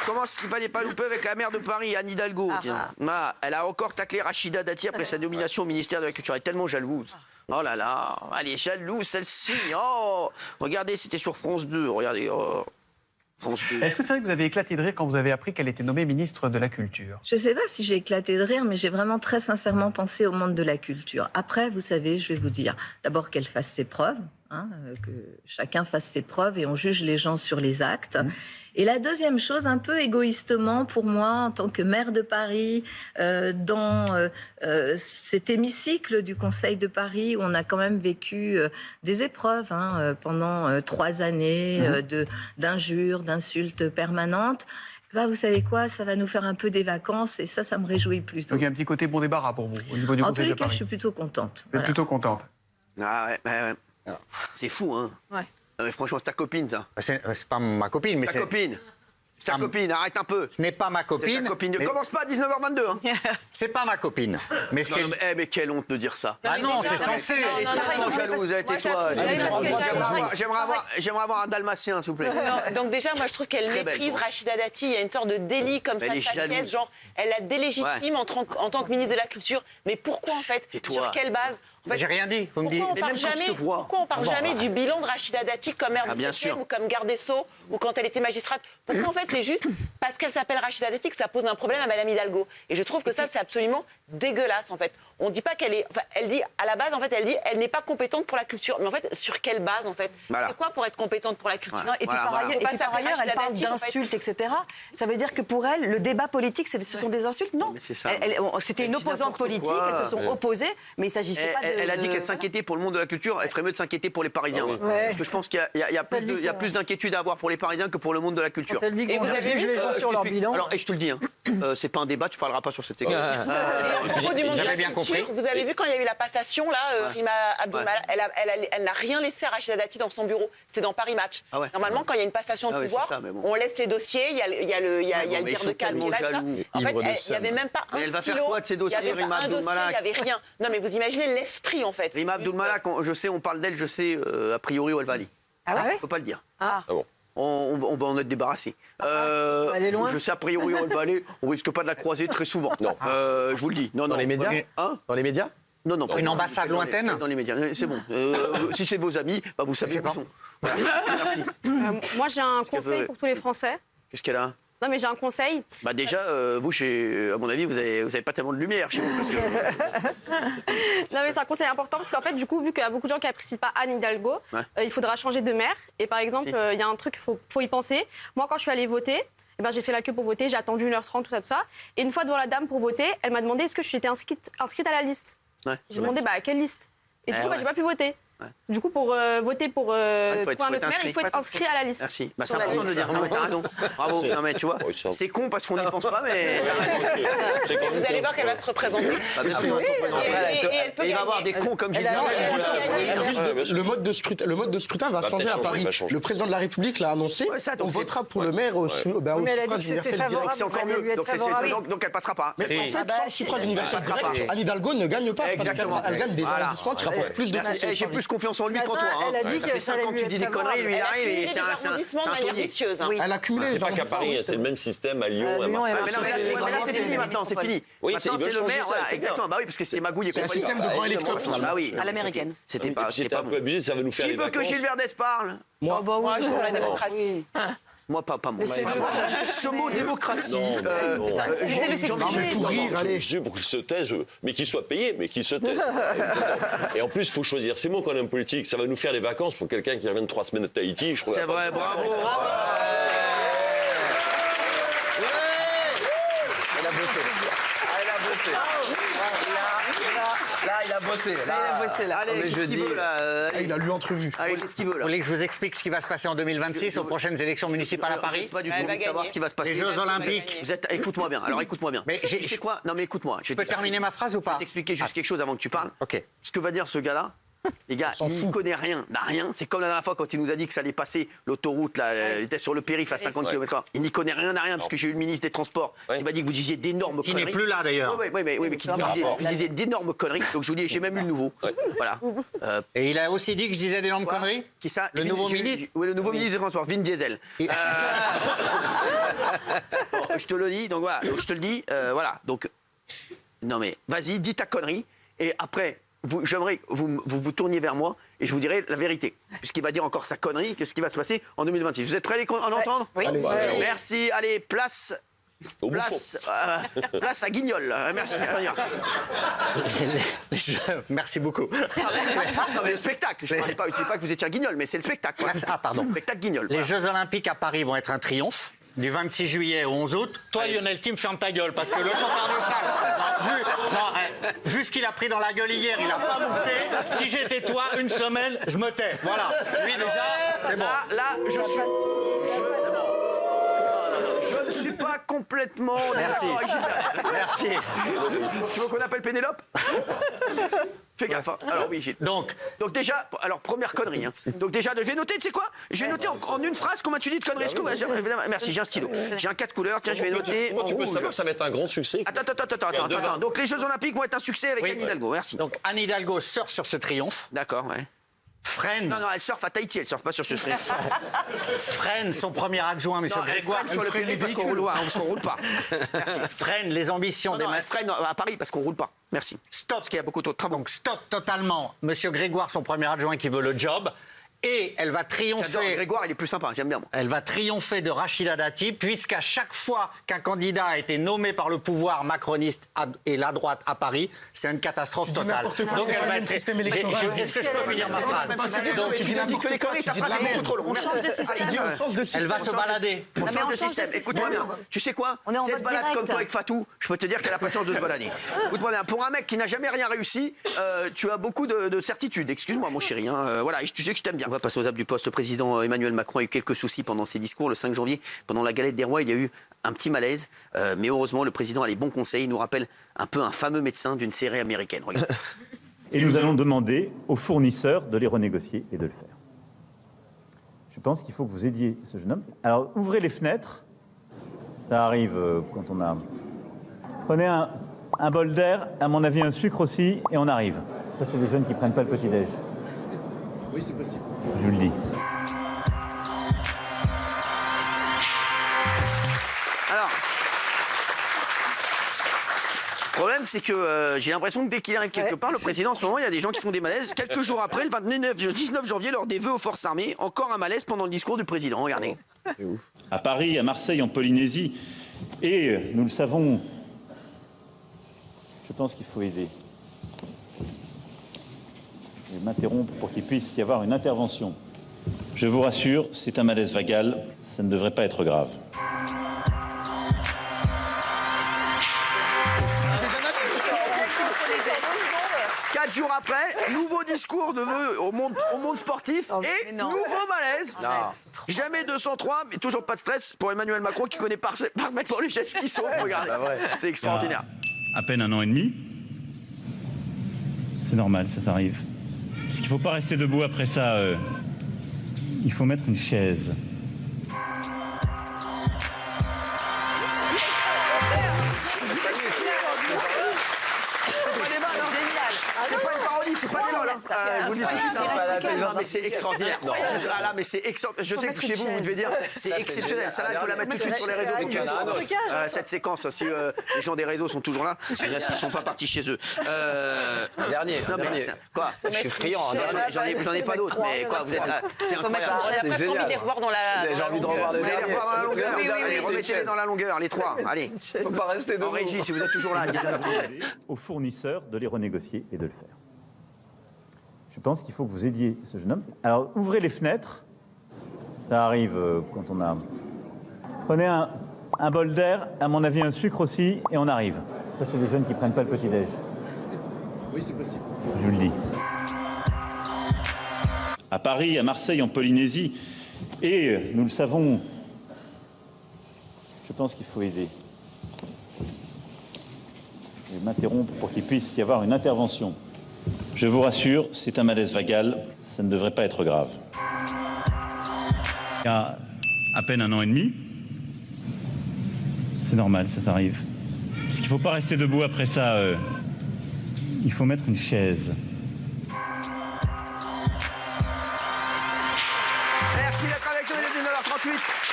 comment ce qu'il fallait pas louper avec la maire de Paris, Anne Hidalgo. Tiens. Elle a encore taclé Rachida Dati après sa nomination au ministère de la Culture. Elle est tellement jalouse. Oh là là, elle est jalouse celle-ci. Oh, regardez, c'était sur France 2. Regardez. Oh. Est-ce que c'est vrai que vous avez éclaté de rire quand vous avez appris qu'elle était nommée ministre de la Culture? Je ne sais pas si j'ai éclaté de rire, mais j'ai vraiment très sincèrement pensé au monde de la culture. Après, vous savez, je vais vous dire, d'abord qu'elle fasse ses preuves, que chacun fasse ses preuves et on juge les gens sur les actes. Et la deuxième chose, un peu égoïstement pour moi, en tant que maire de Paris, dans cet hémicycle du Conseil de Paris, où on a quand même vécu des épreuves pendant 3 années d'injures, d'insultes permanentes. Bah, vous savez quoi, ça va nous faire un peu des vacances et ça me réjouit plutôt. Donc il y a un petit côté bon débarras pour vous au niveau du Conseil de Paris. En tous les cas, je suis plutôt contente. Vous êtes plutôt contente. Ah ouais. C'est fou, hein. Ouais. Non, mais franchement, c'est ta copine, ça. C'est pas ma copine, mais Ta copine. C'est ta copine, arrête un peu. Ce n'est pas ma C'est copine. ta copine. Ne mais commence pas à 19h22. Hein. C'est pas ma copine. Mais ce Non, qu'elle- mais quelle honte de dire ça. Ah non, c'est censé. Elle est tellement jalouse, tais-toi. J'aimerais avoir un dalmatien, s'il vous plaît. Non, donc déjà, moi, je trouve qu'elle Très belle, méprise quoi. Rachida Dati. Il y a une sorte de délit comme ça Elle de est sa jalouse. pièce. Genre, elle la délégitime en tant que ministre de la Culture. Mais pourquoi, en fait? Tais-toi. Sur quelle base? En fait, J'ai rien dit, vous me dites. pourquoi on Mais parle même quand je te vois. Pourquoi on parle jamais du bilan de Rachida Dati comme maire Ah, du bien 7e sûr. ou comme garde des Sceaux ou quand elle était magistrate? Pourquoi en fait c'est juste parce qu'elle s'appelle Rachida Dati que ça pose un problème à Madame Hidalgo? Et je trouve que ça c'est absolument dégueulasse en fait. On dit pas qu'elle est, enfin, elle dit à la base en fait elle dit elle n'est pas compétente pour la culture. Mais en fait sur quelle base en fait? Voilà. C'est quoi pour être compétente pour la culture? Voilà. Et puis par ailleurs, Faut pas s'appeler elle Rachida parle Dati, en fait. d'insultes, etc. Ça veut dire que pour elle, le débat politique, ce sont des insultes? Non. mais c'est ça. C'était Elle une dit opposante n'importe politique, quoi. elles se sont opposées, mais il ne s'agissait pas de... Elle a dit qu'elle s'inquiétait pour le monde de la culture, elle ferait mieux de s'inquiéter pour les Parisiens. Parce que je pense qu'il y a plus d'inquiétude à avoir pour les Parisiens que pour le monde de la culture. Elle dit Et qu'on vous avez juge vu, les gens sur leur bilan. Alors, et je te le dis, c'est pas un débat, tu parleras pas sur cette séquence. Et à propos du monde de la J'avais bien culture, compris. vous avez vu quand il y a eu la passation, là, Rima Abdul-Malak, elle n'a rien laissé à Rachida Dati dans son bureau. C'est dans Paris Match. Ah ouais. Normalement, quand il y a une passation de Ah ouais, pouvoir, c'est ça, mais bon. on laisse les dossiers, il y a le mais ils tir sont de câble qui tellement est là, ça. jaloux. En fait, Ivre de il n'y seum. avait même pas un Mais elle va faire stylo, quoi de ces dossiers, il y avait Rima pas un dossier, Abdul-Malak il n'y avait rien. Non, mais vous imaginez l'esprit, en fait. Rima Abdul-Malak, je sais, on parle d'elle, je sais a priori où elle va aller. Ah ouais? Faut pas le dire. bon. On va en être débarrassé. Elle est loin. Je sais a priori où elle va aller. On risque pas de la croiser très souvent. Non. Je vous le dis. Non, Dans les médias Hein? Dans les médias? Non, non. pas Une dans- ambassade dans les- lointaine Dans les médias. C'est bon. Si c'est vos amis, bah, vous savez où ils sont. Voilà. Merci. Moi, j'ai un qu'elle conseil veut pour tous les Français. Qu'est-ce qu'elle a? Non, mais j'ai un conseil. Bah déjà, vous, à mon avis, vous avez pas tellement de lumière chez vous. Parce que... Non, mais c'est un conseil important parce qu'en fait, du coup, vu qu'il y a beaucoup de gens qui n'apprécient pas Anne Hidalgo, Ouais. il faudra changer de maire. Et par exemple, Si. il y a un truc, faut y penser. Moi, quand je suis allée voter, eh ben, j'ai fait la queue pour voter, j'ai attendu 1h30, tout ça. Et une fois devant la dame pour voter, elle m'a demandé est-ce que j'étais inscrite à la liste. Ouais. J'ai demandé à quelle liste. Et du coup, ouais. j'ai pas pu voter. Ouais. Du coup, pour voter pour faut être- trouver un faut être autre maire, il faut être inscrit à la liste. Merci. Bah, c'est Sur la important de le liste. dire. Non, mais t'as raison. Bravo. Non, mais tu vois, c'est con parce qu'on n'y pense pas, mais. Vous allez voir qu'elle va se représenter. Bah, bien sûr. Et elle peut Et il va y avoir gagner. des cons comme j'ai dit. Le mode de scrutin va changer à Paris. Le président de la République l'a annoncé. Ouais, ça, donc On c'est- votera pour le maire au mais elle a dit suffrage que c'était universel favorable. direct. C'est encore Vous allez lui mieux. être Donc, favorable. donc elle passera pas. Mais en fait, sans suffrage universel ça passera direct, pas. Anne Hidalgo ne gagne pas. Exactement. Parce qu'elle gagne des Voilà. arrondissements qui rapportent plus de Merci. conseils. J'ai plus confiance en lui Ce qu'en toi. matin, hein. elle a dit Ça que fait ça 5 allait ans que lui tu dis être des conneries, lui il Elle a arrive et cumulé c'est des un arrondissements de manière taulier. vicieuse. hein. Oui. Elle a cumulé C'est les pas qu'à arrondissements. Paris, c'est le même système à Lyon, à Lyon et Marseille. à Mais non, mais là, c'est fini maintenant, c'est fini. Oui, Maintenant, ils veulent c'est le changer maire, ça, voilà, c'est exactement. bien. Bah oui, parce que c'est magouille et C'est un compagnie. système de grand électeur, finalement. Bah oui. À l'américaine. C'était pas C'était un bon. peu abusé, ça va nous faire Qui les veut que vacances. Gilles Verdès parle? Moi, Moi, je suis pour la démocratie. Moi, pas moi. c'est Ce mot démocratie. Non. Laissez-le s'exprimer. pour rire, allez. Je suis pour qu'il se taise, mais qu'il soit payé, mais qu'il se taise. Et en plus, il faut choisir ses mots quand on est en politique. Ça va nous faire les vacances pour quelqu'un qui revient de 3 semaines de Tahiti. Je trouve C'est vrai, bravo. Elle a bossé. Elle a bossé. Là, il a bossé. Allez, On est qu'est-ce qu'il jeudi. veut là? il a lu entrevue. Allez, qu'est-ce qu'il veut Vous là? voulez que je vous explique ce qui va se passer en 2026 aux prochaines élections municipales à Paris? Pas du Elle tout va envie de savoir gagner. ce qui va se passer. Les Jeux Olympiques. Vous êtes, écoute-moi bien. Alors écoute-moi bien. Mais Tu sais quoi? Non mais écoute-moi. Je peux terminer ma phrase ou Je pas? vais t'expliquer juste quelque chose avant que tu parles. Ok. Ce que va dire ce gars-là, les gars, il n'y connaît rien, n'a rien. C'est comme la dernière fois quand il nous a dit que ça allait passer l'autoroute, là, il était sur le périph' à 50 km/h. Il n'y connaît rien, n'a rien, parce que j'ai eu le ministre des Transports qui m'a dit que vous disiez d'énormes Qui conneries. n'est plus là d'ailleurs. Oui, mais qui vous disiez d'énormes conneries. Donc je vous dis, j'ai même eu le nouveau. Voilà. Et il a aussi dit que je disais d'énormes conneries? Qui ça? Le nouveau ministre? Oui, le nouveau ministre des Transports, Vin Diesel. Bon, je te le dis, donc voilà, donc je te le dis, voilà. Donc, non mais, vas-y, dis ta connerie, et après, j'aimerais que vous tourniez vers moi, et je vous dirai la vérité. Puisqu'il va dire encore sa connerie, qu'est-ce qui va se passer en 2026. Vous êtes prêts à l'entendre? Oui. Merci, allez, place à Guignol. Merci. Merci beaucoup. Non, mais le spectacle, je ne dis pas que vous étiez à Guignol, mais c'est le spectacle. Quoi. Ah, pardon. Le spectacle Guignol. Les Jeux Olympiques à Paris vont être un triomphe. Du 26 juillet au 11 août. Toi, Lionel Kim, ferme ta gueule, parce que le chanteur de salle, vu ce qu'il a pris dans la gueule hier, il a pas moufté. si j'étais toi, une semaine, Je me tais, voilà. Lui déjà, c'est bon. Là, je ne suis pas complètement Merci. d'accord avec Gilbert. Merci. Tu veux qu'on appelle Pénélope? Fais gaffe. Hein. Alors oui, Gilles. Donc déjà, alors première connerie. Hein. Donc déjà, je vais noter, tu sais quoi? Je vais noter en une phrase comment tu dis de conneries. Merci, j'ai un stylo. J'ai un 4 couleurs. Tiens, je vais noter en rouge. Tu peux savoir que ça va être un grand succès. Attends. Donc les Jeux Olympiques vont être un succès avec Anne Hidalgo. Merci. Donc Anne Hidalgo surfe sur ce triomphe. D'accord, ouais. Freine. Non, elle surfe à Tahiti, elle surfe pas sur ce stress. Freine son premier adjoint, M. Grégoire. Elle freine sur le périph' parce qu'on roule pas. Merci. Freine les ambitions des elle freine à Paris parce qu'on roule pas. Merci. Stop. Parce qu'il y a beaucoup trop de travaux. Donc stop totalement M. Grégoire, son premier adjoint qui veut le job. Et elle va triompher. Grégoire, il est plus sympa, j'aime bien moi. Elle va triompher de Rachida Dati, puisqu'à chaque fois qu'un candidat a été nommé par le pouvoir macroniste et la droite à Paris, c'est une catastrophe totale. Donc elle va être. Est-ce que je peux finir ma phrase? Donc tu dis que les conneries, ta phrase est beaucoup trop longue. On change de système. Elle va se balader. On change de système. Écoute-moi bien. Tu sais quoi? Si elle se balade comme toi avec Fatou, je peux te dire qu'elle a pas de chance de se balader. Écoute-moi bien. Pour un mec qui n'a jamais rien réussi, tu as beaucoup de certitudes. Excuse-moi, mon chéri. Voilà, tu sais que je t'aime bien. On va passer aux actes du poste. Le président Emmanuel Macron a eu quelques soucis pendant ses discours. Le 5 janvier, pendant la galette des rois, il y a eu un petit malaise. Mais heureusement, le président a les bons conseils. Il nous rappelle un peu un fameux médecin d'une série américaine. Regarde. Et nous allons demander aux fournisseurs de les renégocier et de le faire. Je pense qu'il faut que vous aidiez ce jeune homme. Alors, ouvrez les fenêtres. Ça arrive quand on a... Prenez un bol d'air, à mon avis un sucre aussi, et on arrive. Ça, c'est des jeunes qui ne prennent pas le petit-déj. Oui, c'est possible. Je vous le dis. Alors, le problème, c'est que j'ai l'impression que dès qu'il arrive quelque part, le président, en ce moment, il y a des gens qui font des malaises. Quelques jours après, le 19 janvier, lors des vœux aux forces armées, encore un malaise pendant le discours du président. Regardez. À Paris, à Marseille, en Polynésie. Et nous le savons, je pense qu'il faut aider. Je vais m'interrompre pour qu'il puisse y avoir une intervention. Je vous rassure, c'est un malaise vagal, ça ne devrait pas être grave. Quatre jours après, nouveau discours de vœux au monde sportif et nouveau malaise. Jamais 203, mais toujours pas de stress pour Emmanuel Macron qui connaît parfaitement les gestes qui sont. Regardez, c'est extraordinaire. À peine un an et demi. C'est normal, ça arrive. Parce qu'il ne faut pas rester debout après ça. Il faut mettre une chaise. C'est pas une parodie, c'est pas des lol. Je vous le dis tout de suite. Non, mais c'est extraordinaire. Ah là, mais c'est extraordinaire. Je sais que chez vous, vous devez dire, c'est exceptionnel. Ça là, il faut la mettre tout de suite sur les réseaux. Cette séquence, si les gens des réseaux sont toujours là, c'est bien s'ils sont pas partis chez eux. Dernier. Non mais quoi? Je suis friand. J'en ai pas d'autres. Mais quoi? Vous êtes là. C'est incroyable. On a presque envie de les revoir dans la. J'ai envie de revoir les Vous voulez les revoir dans la longueur? Allez, remettez-les dans la longueur, les trois. Allez. Faut pas rester debout. En régie, si vous êtes toujours là, aux fournisseurs de les renégocier et de le faire. Je pense qu'il faut que vous aidiez ce jeune homme. Alors, ouvrez les fenêtres. Ça arrive quand on a... Prenez un bol d'air, à mon avis un sucre aussi, et on arrive. Ça, c'est des jeunes qui ne prennent pas le petit-déj. Oui, c'est possible. Je vous le dis. À Paris, à Marseille, en Polynésie. Et nous le savons, je pense qu'il faut aider. Je vais m'interrompre pour qu'il puisse y avoir une intervention. Je vous rassure, c'est un malaise vagal, ça ne devrait pas être grave. Il y a à peine un an et demi. C'est normal, ça arrive. Parce qu'il ne faut pas rester debout après ça. Il faut mettre une chaise. Merci d'être avec nous, il est 19h38.